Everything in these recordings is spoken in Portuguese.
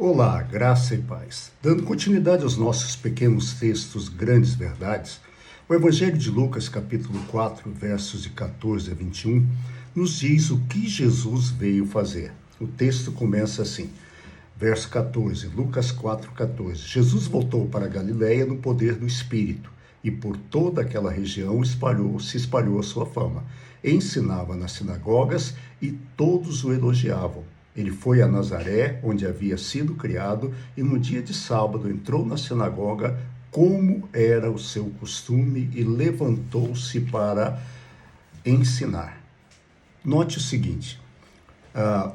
Olá, graça e paz. Dando continuidade aos nossos pequenos textos Grandes Verdades, o Evangelho de Lucas, capítulo 4, versos de 14 a 21, nos diz o que Jesus veio fazer. O texto começa assim, verso 14, Lucas 4, 14. Jesus voltou para a Galiléia no poder do Espírito, e por toda aquela região se espalhou a sua fama. Ensinava nas sinagogas e todos o elogiavam. Ele foi a Nazaré, onde havia sido criado, e no dia de sábado entrou na sinagoga, como era o seu costume, e levantou-se para ensinar. Note o seguinte,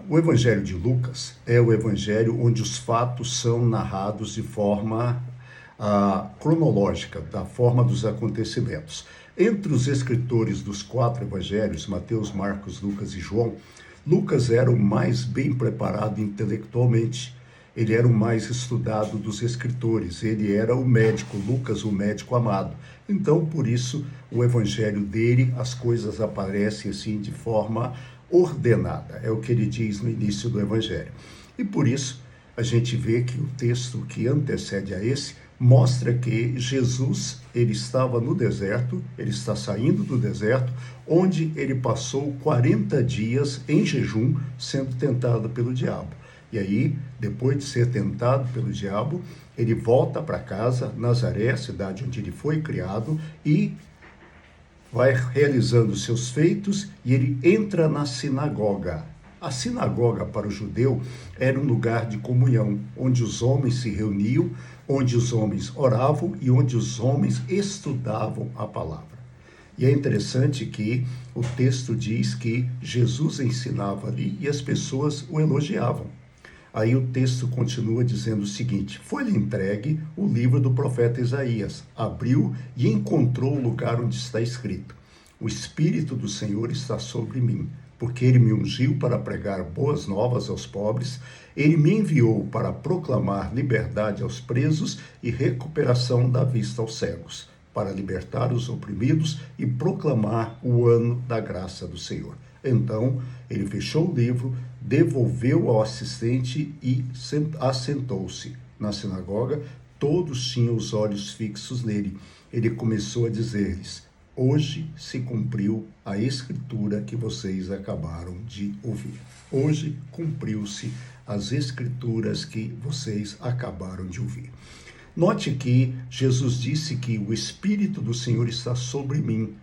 o Evangelho de Lucas é o Evangelho onde os fatos são narrados de forma cronológica, da forma dos acontecimentos. Entre os escritores dos 4 evangelhos, Mateus, Marcos, Lucas e João, Lucas era o mais bem preparado intelectualmente. Ele era o mais estudado dos escritores. Ele era o médico, Lucas, o médico amado. Então, por isso, o evangelho dele, as coisas aparecem assim de forma ordenada. É o que ele diz no início do evangelho. E por isso, a gente vê que o texto que antecede a esse mostra que Jesus, ele estava no deserto, ele está saindo do deserto, onde ele passou 40 dias em jejum, sendo tentado pelo diabo. E aí, depois de ser tentado pelo diabo, ele volta para casa, Nazaré, a cidade onde ele foi criado, e vai realizando seus feitos, e ele entra na sinagoga. A sinagoga para o judeu era um lugar de comunhão, onde os homens se reuniam, onde os homens oravam e onde os homens estudavam a palavra. E é interessante que o texto diz que Jesus ensinava ali e as pessoas o elogiavam. Aí o texto continua dizendo o seguinte: foi-lhe entregue o livro do profeta Isaías, abriu e encontrou o lugar onde está escrito: o Espírito do Senhor está sobre mim, porque ele me ungiu para pregar boas novas aos pobres, ele me enviou para proclamar liberdade aos presos e recuperação da vista aos cegos, para libertar os oprimidos e proclamar o ano da graça do Senhor. Então, ele fechou o livro, devolveu ao assistente e assentou-se. Na sinagoga, todos tinham os olhos fixos nele. Ele começou a dizer-lhes: hoje se cumpriu a escritura que vocês acabaram de ouvir. Hoje cumpriu-se as escrituras que vocês acabaram de ouvir. Note que Jesus disse que o Espírito do Senhor está sobre mim,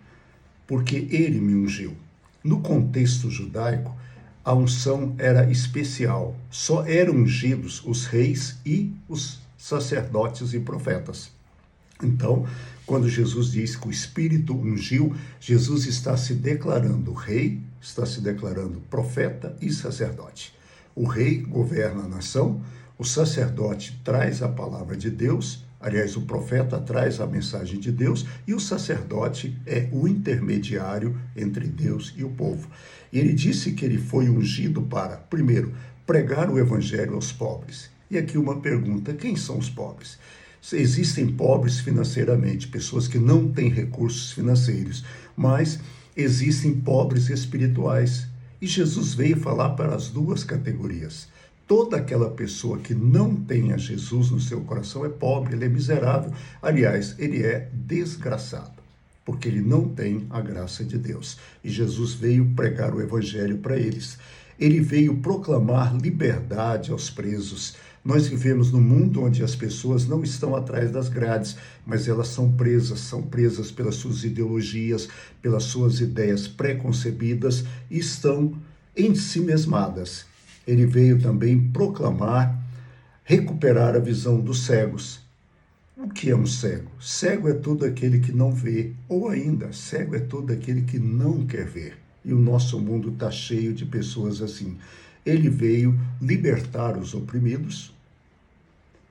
porque ele me ungiu. No contexto judaico, a unção era especial. Só eram ungidos os reis e os sacerdotes e profetas. Então, quando Jesus diz que o Espírito ungiu, Jesus está se declarando rei, está se declarando profeta e sacerdote. O rei governa a nação, o sacerdote traz a palavra de Deus, aliás, o profeta traz a mensagem de Deus, e o sacerdote é o intermediário entre Deus e o povo. E ele disse que ele foi ungido para, primeiro, pregar o evangelho aos pobres. E aqui uma pergunta: quem são os pobres? Existem pobres financeiramente, pessoas que não têm recursos financeiros, mas existem pobres espirituais. E Jesus veio falar para as duas categorias. Toda aquela pessoa que não tenha Jesus no seu coração é pobre, ele é miserável. Aliás, ele é desgraçado, porque ele não tem a graça de Deus. E Jesus veio pregar o evangelho para eles. Ele veio proclamar liberdade aos presos. Nós vivemos num mundo onde as pessoas não estão atrás das grades, mas elas são presas pelas suas ideologias, pelas suas ideias preconcebidas e estão ensimesmadas. Ele veio também proclamar, recuperar a visão dos cegos. O que é um cego? Cego é todo aquele que não vê, ou ainda, cego é todo aquele que não quer ver. E o nosso mundo está cheio de pessoas assim. Ele veio libertar os oprimidos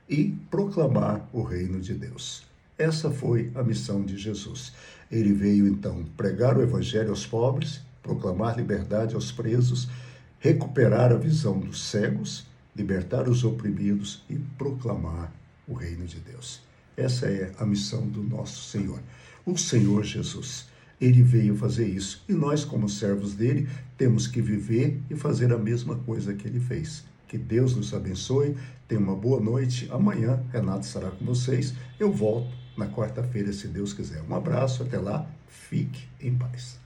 e proclamar o reino de Deus. Essa foi a missão de Jesus. Ele veio, então, pregar o evangelho aos pobres, proclamar liberdade aos presos, recuperar a visão dos cegos, libertar os oprimidos e proclamar o reino de Deus. Essa é a missão do nosso Senhor. O Senhor Jesus, ele veio fazer isso. E nós, como servos dele, temos que viver e fazer a mesma coisa que ele fez, Que Deus nos abençoe, tenha uma boa noite. Amanhã, Renato estará com vocês. Eu volto na quarta-feira, se Deus quiser. Um abraço, até lá, fique em paz.